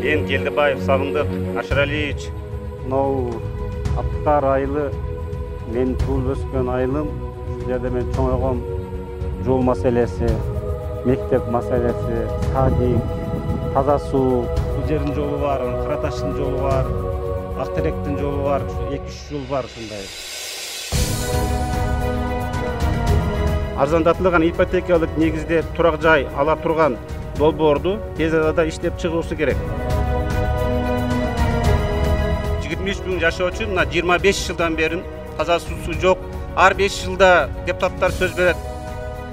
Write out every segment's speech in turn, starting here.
Кен Келдибаев Сагындык Ашыралиевич. Мынау Аптыкар айылы мен туулуп өскөн айылым. Ушул жерде мен чоңойгом. Жол маселеси, мектеп маселеси, садик, таза суу. Бул жердин жолу бар, Караташтын жолу бар, Актеректин жолу бар, 2-3 жол бар ушундай. Арзандатылган ипотекалык негизде турак жай ала турган долбоорду тез арада иштеп чыгуусу керек. 23 миң жашоочу мына 25 жылдан бери таза суусу жок. Ар 5 жылда депутаттар сөз берет.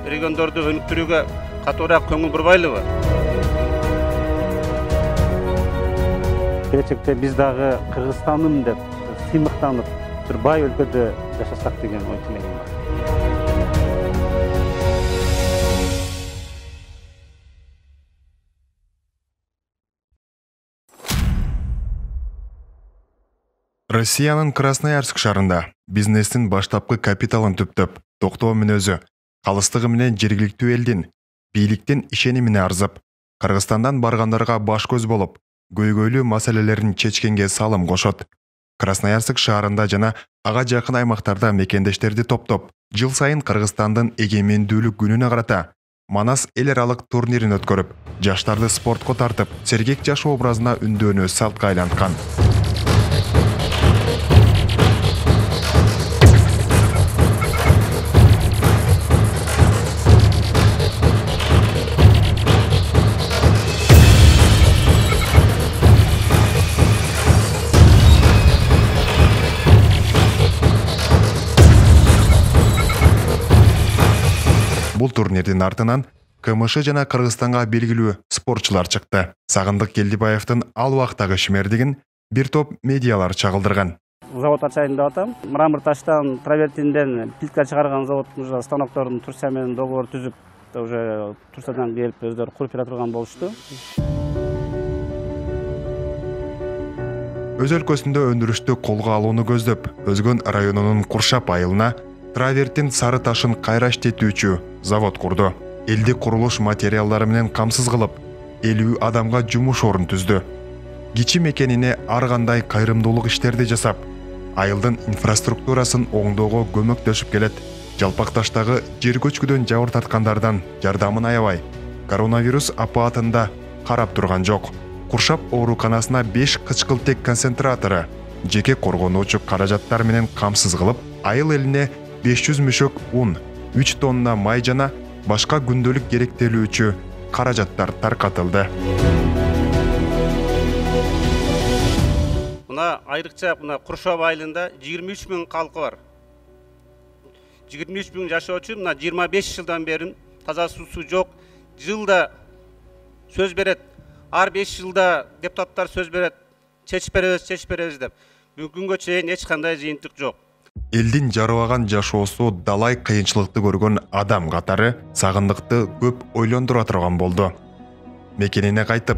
Региондорду өнүктүрүүгө катуураак көңүл бурбайлыбы? Келечекте биз дагы Кыргызстаным деп сыймыктанып, бир бай өлкөдө жашасак деген ой тилегим бар. Россиянын Красноярск шаарында бизнестин баштапкы капиталын түптөп, токтоо мүнөзү, калыстыгы менен жергиликтүү элдин бийликтин ишенимине арзып, Кыргызстандан баргандарга баш көз болуп, көйгөйлүү маселелерин чечкенге салым кошот. Красноярск шаарында жана ага жакын аймактарда мекендештерди топтоп, жыл сайын Кыргызстандын эгемендүүлүк күнүнө карата Манас эл аралык турнирин өткөрүп, жаштарды спортко тартып, сергек жаш образына үндөөнү салтка айланткан. Бул турнирдин артынан КМШ жана Кыргызстанга белгилүү спортчулар чыкты. Сагындык Келдибаевдин ал убактагы ишмердигин бир топ медиалар чагылдырган. Завод ачайын деп атам. Мрамор таштан, травертинден плитка чыгарган заводдун станокторун Турция менен договор түзүп, уже Турциядан келип өздөрү куруп бере турган болушту. Өз өлкөсүндө өндүрүштү колго алууну көздөп, Өзгөн районунун Куршап айылына травертин сары ташын кайраштетүүчү завод курду. Элди курулуш материалдары менен камсыз кылып, 50 адамга жумуш орун түздү. Кичи мекенине ар кандай кайрымдуулук иштерди жасап, айылдын инфраструктурасын оңдоого көмөктөшүп келет. Жалпакташтагы жер көчкүдөн жабыр тарткандардан жардамын аябай. Коронавирус апаатында карап турган жок. Куршап ооруканасына 5 кычкылтек концентратору, жеке коргонуучу каражаттар менен камсыз кылып, айыл элине 500 мүшөк ун, 3 тонна май жана башка күндөлүк керектелүүчү каражаттар таркатылды. Мына айрыкча мына Куршап айылында 23 миң калкы бар. 23 миң жашоочу мына 25 жылдан бери таза суусу жок. Жылда сөз берет. Ар 5 жылда депутаттар сөз берет. Чечип беребиз деп. Бүгүнгө чейин эч кандай жыйынтык жок. Элдин жарыбаган жашоосу далай кыйынчылыкты көргөн адам катары Сагындыкты көп ойлондура турган болду. Мекенине кайтып,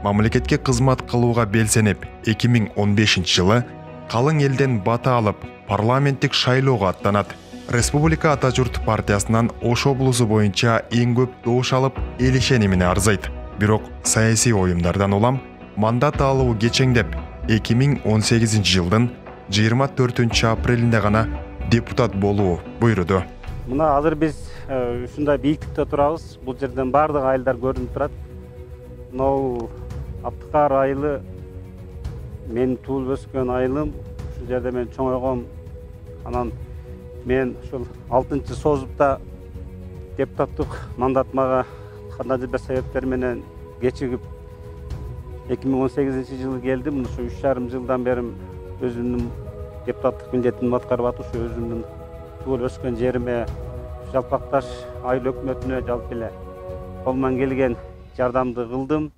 мамлекетке кызмат кылууга белсенип, 2015 жылы калың элден бата алып, парламенттик шайлоого аттанат. Республика Ата журт партиясынан Ош облусу боюнча эң көп добуш алып, эл ишенимине арзыйт. Бирок саясий оюмдардан улам мандат алуу кечеңдеп, 2018 жылдын 24 апрелинде гана депутат болуу буйруду. Мына азыр биз ушундай бийиктикте турабыз. Бул жерден бардык айылдар көрүнүп турат. Мынау Аптыкар айылы мен туулуп өскөн айылым. Ушул жерде мен чоңойгом. Анан мен ушул 6-чы созупта депутаттык мандатмага кандайдыр бир себептер менен кечигип 2018 жылы келдим. Ушу 3,5 жылдан бери өзүмдүн депутаттык милдетин аткарып атушу, өзүмдүн туулуп өскөн жериме, Жалпакташ айыл өкмөтүнө жалпы эле колуман келген жардамды кылдым.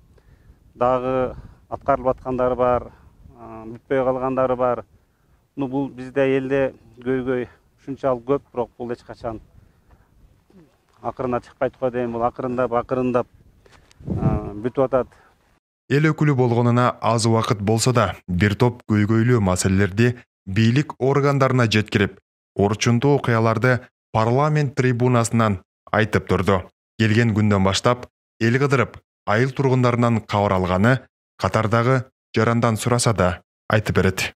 Дагы аткарылып аткандары бар, бүтпөй калгандары бар. Бул бизде элде көйгөй ушунчалык көп, бирок бул эч качан акырына чыкпайт го дейм. Бул акырындап бүтүп атат. Эл өкүлү болгонуна аз убакыт болсо да, бир топ көйгөйлүү маселелерди бийлик органдарына жеткирип, орчунтуу окуяларды парламент трибунасынан айтып турду. Келген күндөн баштап эл кыдырып, айыл тургундарынан кабар алганы катардагы жарандан сураса да айтып берет.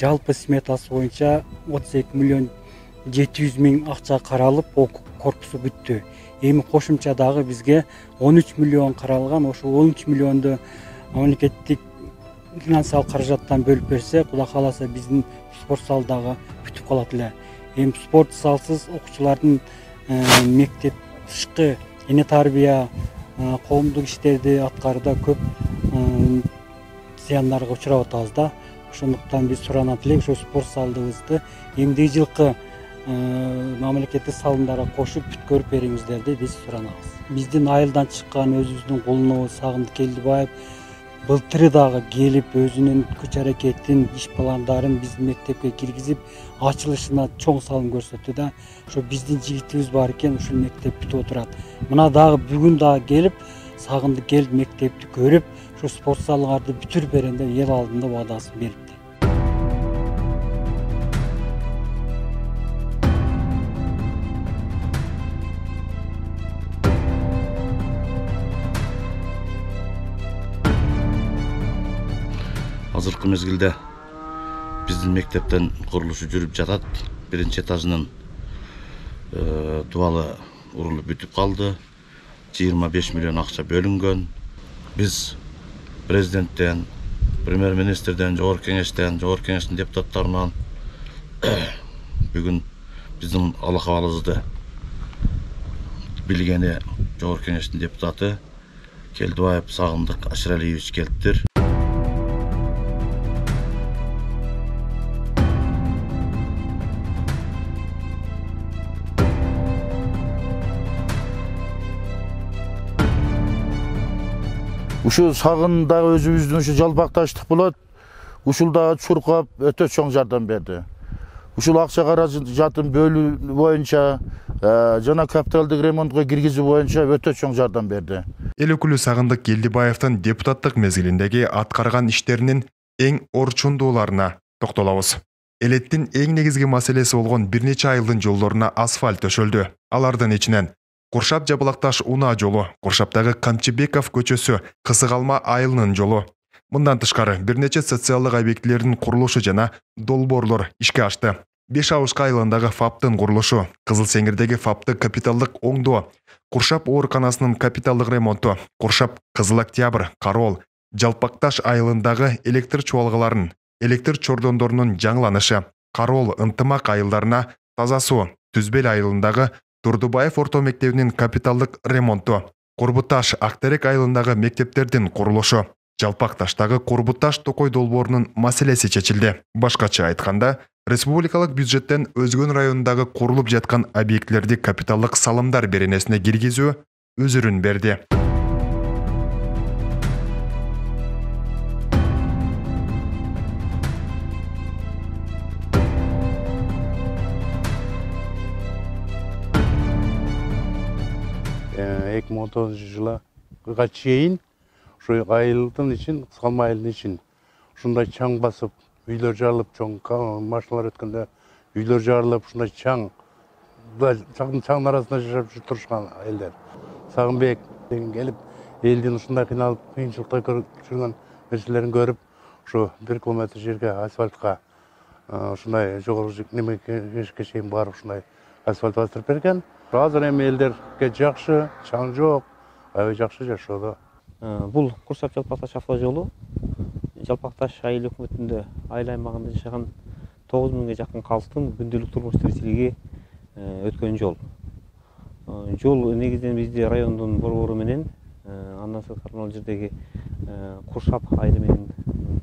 Жалпы сметасы боюнча 32 миллион 700 миң акча каралып, корпусу бүттү. Эми кошумча дагы бизге 13 миллион каралган. Ошо 13 миллионду мамлекеттик финансалык каражаттан бөлүп берсе, Кудай кааласа биздин спорт зал дагы бүтүп калат эле. Эми спорт залсыз окуучулардын мектеп тышкы эне тарбия, коомдук иштерди аткарууда көп зыяндарга учурап атабыз да. Ошондуктан биз суранат элек ошо спорт залдыбызды эмдиги жылкы мамлекеттик салымдарга кошуп бүткөрүп бериңиздер деп биз суранабыз. Биздин айылдан чыккан өзүбүздүн кулунубуз Сагындык Келдибаев былтыры дагы келип өзүнүн күч аракетин, иш пландарын биздин мектепке киргизип, ачылышына чоң салым көрсөттү да. Ошо биздин жигитибиз бар экен, ушул мектеп бүтүп отурат. Мына дагы бүгүн дагы келип, Сагындык Кел мектепти көрүп, ошо спорт залыңарды бүтүрүп берем деп эл алдында ваадасын берипти. Азыркы мезгилде биздин мектептен курулушу жүрүп жатат. Биринчи этажынын дубалы урулуп бүтүп калды. 25 миллион акча бөлүнгөн. Биз президенттен, премьер-министрден, жогорку кеңештин депутаттарынан бүгүн биздин алакабалыбызды билгени жогорку кеңештин депутаты Келдибаев Сагындык Аширалиевич келиптир. Ушул Сагындагы өзүбүздүн ушу жалпакташтык болот. Ушул дагы чуркап өтө чоң жардам берди. Ушул акча каражатын бөлүү боюнча жана капиталдык ремонтко киргизүү боюнча өтө чоң жардам берди. Эл өкүлү Сагындык Келдибаевдин депутаттык мезгилиндеги аткарган иштеринин эң орчундууларына токтолобуз. Элеттин эң негизги маселеси болгон бир нече айылдын жолдоруна асфальт төшөлдү. Алардын ичинен Куршап Жабылакташ унаа жолу, Куршаптагы Камчыбеков көчөсү, Кысыгалма айылынын жолу. Мындан тышкары бир нече социалдык объектилердин курулушу жана долбоорлор ишке ашты. Беш Абышка айылындагы ФАПтын курулушу, Кызыл Сеңирдеги ФАПты капиталдык оңдоо, Куршап ооруканасынын капиталдык ремонту, Куршап Кызыл Октябрь, Карол, Жалпакташ айылындагы электр чуалгаларын, электр чордондорунун жаңыланышы, Карол ынтымак айылдарына таза суу, Түзбел айылындагы Турдубаев орто мектебинин капиталдык ремонту, Курбуташ Актерек айылындагы мектептердин курулушу, Жалпакташтагы Курбуташ Токой долбоорунун маселеси чечилди. Башкача айтканда, республикалык бюджеттен Өзгөн районундагы курулуп жаткан объектилерди капиталдык салымдар беренесине киргизүү өзүрүн берди. Жылга чейин ушу айылдын ичин, Кысыгалма айылдын ичин ушундай чаң басып, үйлөр жарылып, чоң машиналар өткөндө үйлөр жарылып, ушундай чаңдын арасында жашап турушкан элдер. Сагынбек келип, элдин ушундай кыйналып, кыйынчылыкта жүргөн нерселерин көрүп, ушу 1 километр жерге асфальтка ушундай жогору немеге чейин барып ушундай асфальт бастырып берген. Азыр эми элдерге жакшы, чаң жок, аябай жакшы жашоодо. Бул Куршап Жалпакташ автожолу Жалпакташ айыл өкмөтүндө айыл аймагында жашаган 9 миңге жакын калктын күндөлүк турмуш тиричилиги өткөн жол. Жол негизинен бизди райондун борбору менен андан сырткары ал жердеги Куршап айылы менен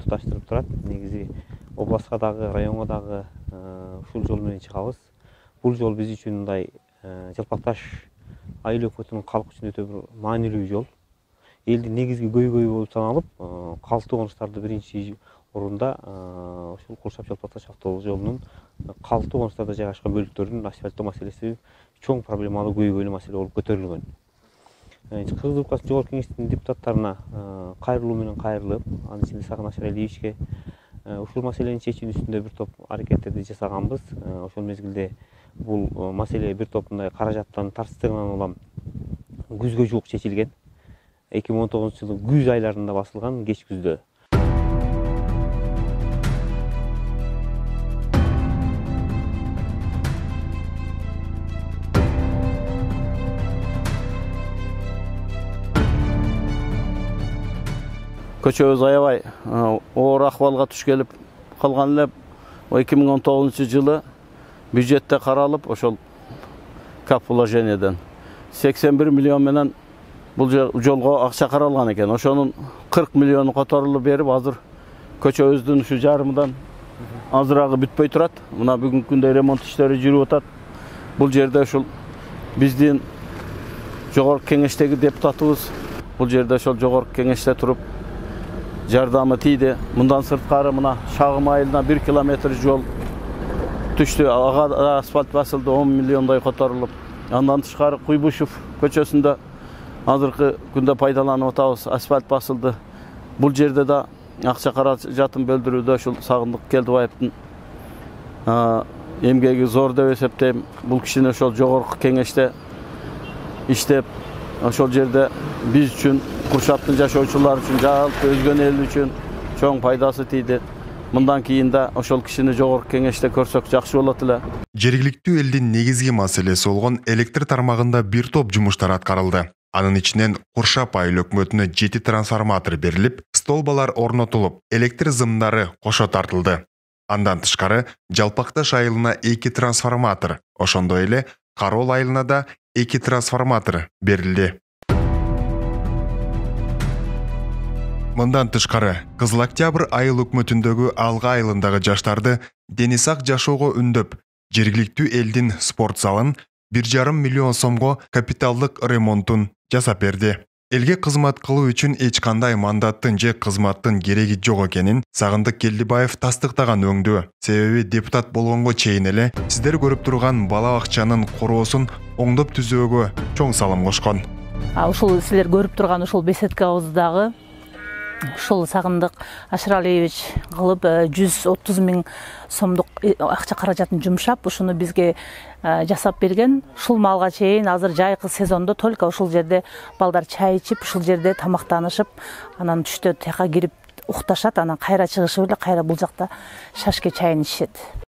туташтырып турат. Негизи областка дагы, районго дагы ушул жол менен чыгабыз. Бул жол биз үчүн мындай Жалпакташ айыл өкмөтүнүн калк үчүн өтө бир маанилүү жол. Элдин негизги көйгөйү болуп саналып, калктуу конуштарды биринчи орунда ушул Куршап Жалпакташ автожолунун калктуу конуштарда жайгашкан бөлүктөрүнүн асфальттоо маселеси чоң проблемалуу көйгөйлүү маселе болуп көтөрүлгөн. Кыргыз Республикасынын Жогорку Кеңештин депутаттарына кайрылуу менен кайрылып, анын ичинде Сагын Ашаралиевичке ушул маселени чечүү үстүндө бир топ аракеттерди жасаганбыз. Ошол мезгилде бул маселе бир топ мындай каражаттын тарсыздыгынан улам күзгө жуук чечилген. 2019-жылдын күз айларында басылган, кеч күздө. Көчөбүз аябай оор акыбалга туш келип калган эле. 2019-жылы бюджетте каралып, ошол кап положениеден 81 миллион менен бул жолго акча каралган экен. Ошонун 40 миллиону которулуп берип, азыр көчөбүздүн ушу жарымынан азырагы бүтпөй турат. Мына бүгүнкү күндө ремонт иштери жүрүп атат. Бул жерде ушул биздин Жогорку Кеңештеги депутатыбыз бул жерде ошол Жогорку Кеңеште туруп жардамы тийди. Мындан сырткары мына Шагым айылына 1 километр жол түштү. Ага асфальт басылды, 10 миллиондой которулуп. Андан тышкары Куйбышев көчөсүндө азыркы күндө пайдаланып атабыз, асфальт басылды. Бул жерде да акча каражатын бөлдүрүүдө ушул Сагындык Келдибаевдин эмгеги зор деп эсептейм. Бул кишини ошол Жогорку Кеңеште иштеп, ошол жерде биз үчүн, Куршаптын жашоочулары үчүн, жалпы өзгөн эл үчүн чоң пайдасы тийди. Мындан кийин да ошол кишини Жогорку Кеңеште көрсөк жакшы болот эле. Жергиликтүү элдин негизги маселеси болгон электр тармагында бир топ жумуштар аткарылды. Анын ичинен Куршап айыл өкмөтүнө 7 трансформатор берилип, столбалар орнотулуп, электр зымдары кошо тартылды. Андан тышкары Жалпакташ айылына 2 трансформатор, ошондой эле Карол айылына да 2 трансформатор берилди. Мындан тышкары Кызыл Октябрь айыл өкмөтүндөгү Алга айылындагы жаштарды дени сак жашоого үндөп, жергиликтүү элдин спорт залын 1,5 миллион сомго капиталдык ремонтун жасап берди. Элге кызмат кылуу үчүн эч кандай мандаттын же кызматтын кереги жок экенин Сагындык Келдибаев тастыктаган өңдүү. Себеби депутат болгонго чейин эле сиздер көрүп турган бала бакчанын короосун оңдоп түзөөгө чоң салым кошкон. Ушул силер көрүп турган ушул беседкабыздагы ушул Сагындык Ашаралиевич кылып 130 миң сомдук акча каражатын жумшап, ушуну бизге жасап берген. Ушул малга чейин азыр жайкы сезондо только ушул жерде балдар чай ичип, ушул жерде тамактанышып, анан түштө тияка кирип укташат, анан кайра чыгышып эле кайра бул жакта шашке чайын ичишет.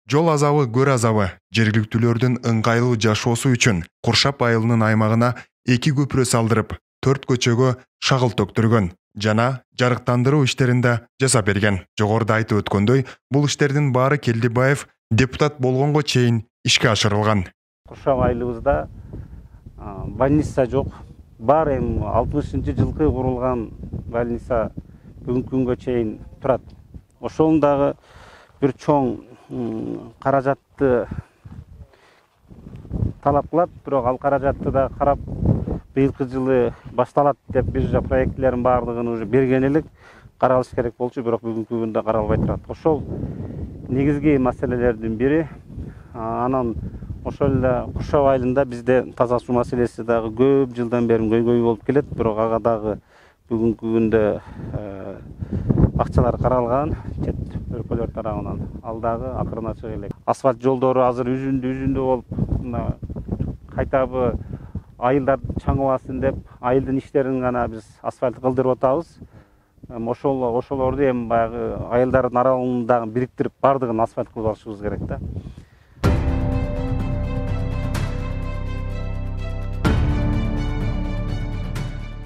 Жол азабы, көр азабы жергиликтүүлөрдүн ыңгайлуу жашоосу үчүн Куршап айылынын аймагына 2 көпүрө салдырып, 4 көчөгө шагыл төктүргөн жана жарыктандыруу иштерин да жасап берген. Жогоруда айтып өткөндөй, бул иштердин баары Келдибаев депутат болгонго чейин ишке ашырылган. Куршап айылыбызда больница жок. Бар эми 60-жылкы курулган больница бүгүнкү күнгө чейин турат. Ошонун дагы бир чоң каражатты талап кылат, бирок ал каражатты да карап быйылкы жылы башталат деп биз проектлерин баардыгын уже берген элек, каралыш керек болчу, бирок бүгүнкү күндө каралбай турат. Ошол негизги маселелердин бири. Анан ошол эле Куршап айылында бизде таза суу маселеси дагы көп жылдан бери көйгөй болуп келет, бирок ага дагы бүгүнкү күндө акчалар каралган чет өлкөлөр тарабынан. Ал дагы акырына чыга элек. Асфальт жолдору азыр үзүндү болуп, мына кайтабы айылдар чаңыбасын деп айылдын иштерин гана биз асфальт кылдырып атабыз. Ошолорду эми баягы айылдардын аралыгында бириктирип бардыгын асфальт кылып алышыбыз керек да.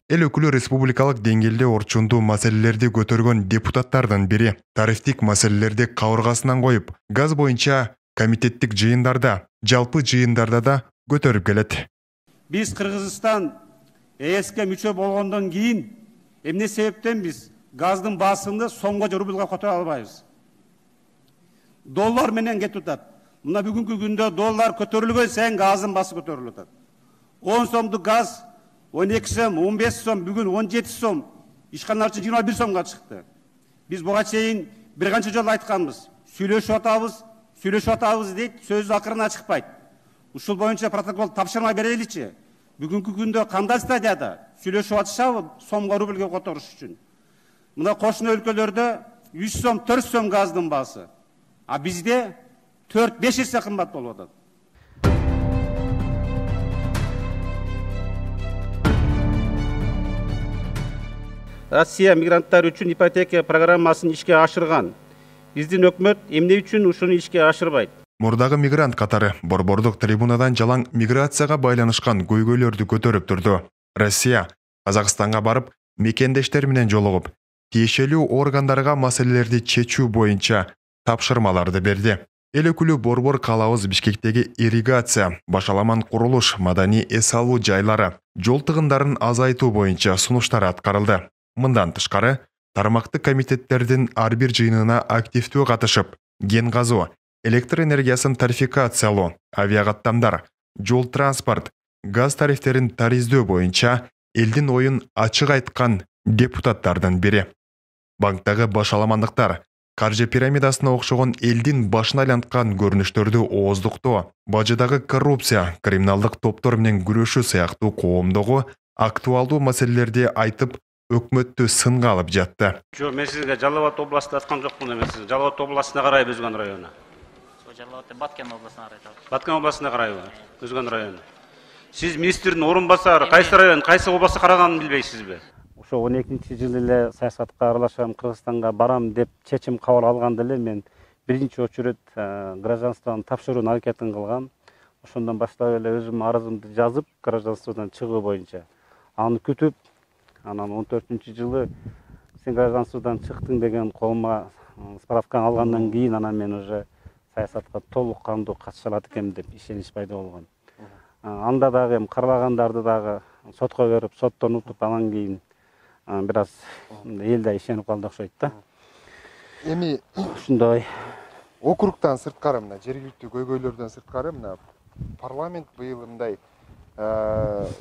Эл өкүлү республикалык деңгээлде орчундуу маселелерди көтөргөн депутаттардын бири. Тарифтик маселелерди кабыргасынан коюп, газ боюнча комитеттик жыйындарда, жалпы жыйындарда да көтөрүп келет. Биз Кыргызстан ЭСке мүчө болгондон кийин эмне себептен биз газдын баасында сомго же рубльга которо албайбыз? Доллар менен кетип атат. Мына бүгүнкү күндө доллар көтөрүлгөн сайын газдын баасы көтөрүлүп атат. 10 сомдук газ 12 сом, 15 сом, бүгүн 17 сом, ишканалар үчүн 21 сомго чыкты. Биз буга чейин бир канча жолу айтканбыз. Сүйлөшүп атабыз дейт, сөз акырына чыкпайт. Ушул боюнча протокол тапшырма береличи. Бүгүнкү күндө кандай стадияда сүйлөшүп атышабы сомго рубльге которуш үчүн? Мына кошуна өлкөлөрдө 100 сом, 400 сом газдын баасы. А бизде 4-5 эсе кымбат болуп атат. Россия мигранттар үчүн ипотека программасын ишке ашырган. Биздин өкмөт эмне үчүн ушуну ишке ашырбайт? Мурдагы мигрант катары борбордук трибунадан жалаң миграцияга байланышкан көйгөйлөрдү көтөрүп турду. Россия Казакстанга барып, мекендештер менен жолугуп, тиешелүү органдарга маселелерди чечүү боюнча тапшырмаларды берди. Эл өкүлү Борбор калабыз Бишкектеги ирригация, башаламан курулуш, маданий эс алуу жайлары, жол тыгындарын азайтуу боюнча сунуштар аткарылды. Мындан тышкары, тармактык комитеттердин ар бир жыйынына активдүү катышып, ген казуу, электр энергиясын тарификациялоо, авиакаттамдар, жол транспорт, газ тарифтерин тариздөө боюнча элдин оюн ачык айткан депутаттардын бири. Банктагы башаламандыктар, каржы пирамидасына окшогон элдин башына айланткан көрүнүштөрдү ооздуктоо, бажыдагы коррупция, криминалдык топтор менен күрөшүү сыяктуу коомдогу актуалдуу маселелерди айтып, өкмөттү сынга алып жатты. Жок, мен сизге Жалал Абад областында аткан жокмун, мен сизге Жалал Абад областына карайбы Өзгөн району. Жалал Абад Баткен областына карайбы. Баткен областына карайбы Өзгөн району. Сиз министрдин орун басары, кайсы район, кайсы областка караганын билбейсизби? Ошо 12-жылы эле саясатка аралашам, Кыргызстанга барам деп чечим кабыл алганда эле мен биринчи очередь гражданствону тапшырууну аракетин кылгам. Ошондон баштап эле өзүм арызымды жазып, гражданстводон чыгуу боюнча аны күтүп, анан 14-жылы сен гражданстводан чыктың деген колума справканы алгандан кийин анан мен уже саясатка толук кандуу катыша алат экенмин деп ишенич пайда болгон. Анда дагы эми каралагандарды дагы сотко берип, соттон утуп, анан кийин бир аз эл да ишенип калды окшойт да. Эми ушундай округтан сырткары, мына жергиликтүү көйгөйлөрдөн сырткары, мына парламент быйыл мындай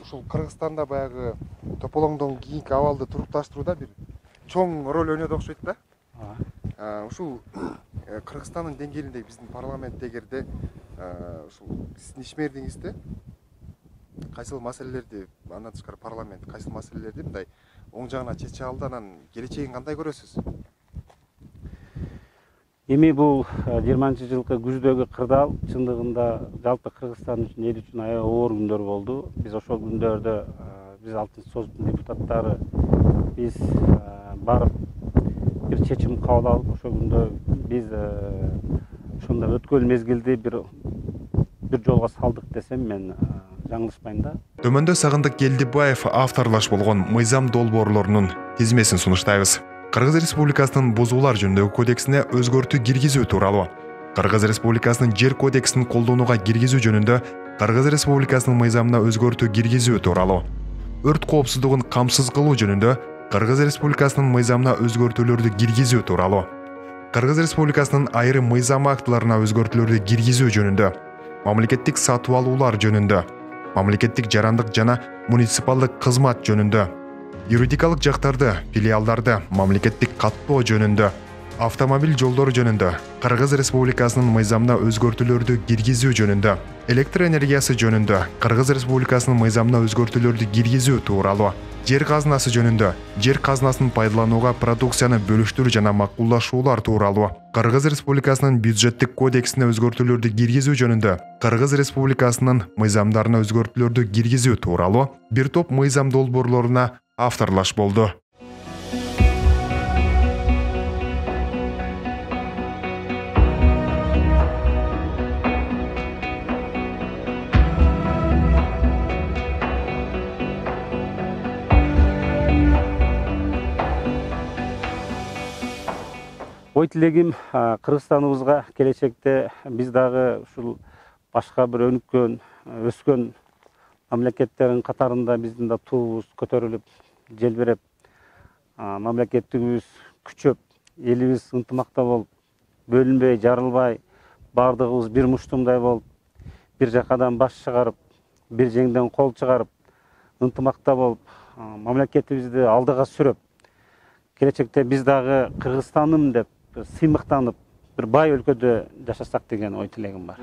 ушул Кыргызстанда баягы тополоңдон кийинки абалды турукташтырууда бир чоң роль ойноду окшойт да. Ушул Кыргызстандын деңгээлинде биздин парламент эгерде ушул сиздин ишмердигиңизде кайсыл маселелерди, андан тышкары парламент кайсыл маселелерди мындай оң жагына чече алды, анан келечегин кандай көрөсүз? Эми бул 20-жылкы күздөгү кырдаал чындыгында жалпы Кыргызстан үчүн, эл үчүн аябай оор күндөр болду. Биз ошол күндөрдө биз 6-соттун депутаттары биз барып бир чечим кабыл алып, ошол күндө биз ошондо өткөн мезгилди бир жолго салдык десем мен жаңылышпайм да. Төмөндө Сагындык Келдибаев авторлаш болгон мыйзам долбоорлорунун тизмесин сунуштайбыз. Кыргыз Республикасынын бузуулар жөнүндөгү кодексине өзгөртүү киргизүү тууралуу, Кыргыз Республикасынын жер кодексин колдонууга киргизүү жөнүндө Кыргыз Республикасынын мыйзамына өзгөртүү киргизүү тууралуу, өрт коопсуздугун камсыз кылуу жөнүндө Кыргыз Республикасынын мыйзамына өзгөртүүлөрдү киргизүү тууралуу, Кыргыз Республикасынын айрым мыйзам актыларына өзгөртүүлөрдү киргизүү жөнүндө, мамлекеттик сатып алуулар жөнүндө, мамлекеттик жарандык жана муниципалдык кызмат жөнүндө, юридикалык жактарды, филиалдарды мамлекеттик каттоо жөнүндө, автомобиль жолдору жөнүндө, Кыргыз Республикасынын мыйзамына өзгөртүүлөрдү киргизүү жөнүндө, электр энергиясы жөнүндө, Кыргыз Республикасынын мыйзамына өзгөртүүлөрдү киргизүү тууралуу, жер казынасы жөнүндө, жер казынасын пайдаланууга продукцияны бөлүштүрүү жана макулдашуулар тууралуу, Кыргыз Республикасынын бюджеттик кодексине өзгөртүүлөрдү киргизүү жөнүндө, Кыргыз Республикасынын мыйзамдарына өзгөртүүлөрдү киргизүү тууралуу бир топ мыйзам долбоорлоруна авторлаш болду. Ой тилегим Кыргызстаныбызга келечекте биз дагы ушул башка бир өнүккөн, өскөн мамлекеттердин катарында биздин да туубуз көтөрүлүп, желбиреп, мамлекеттигибиз күчөп, элибиз ынтымакта болуп, бөлүнбөй, жарылбай, бардыгыбыз бир муштумдай болуп, бир жакадан баш чыгарып, бир жеңден кол чыгарып, ынтымакта болуп, мамлекетибизди алдыга сүрөп, келечекте биз дагы Кыргызстаным деп сыймыктанып, бир бай өлкөдө жашасак деген ой тилегим бар.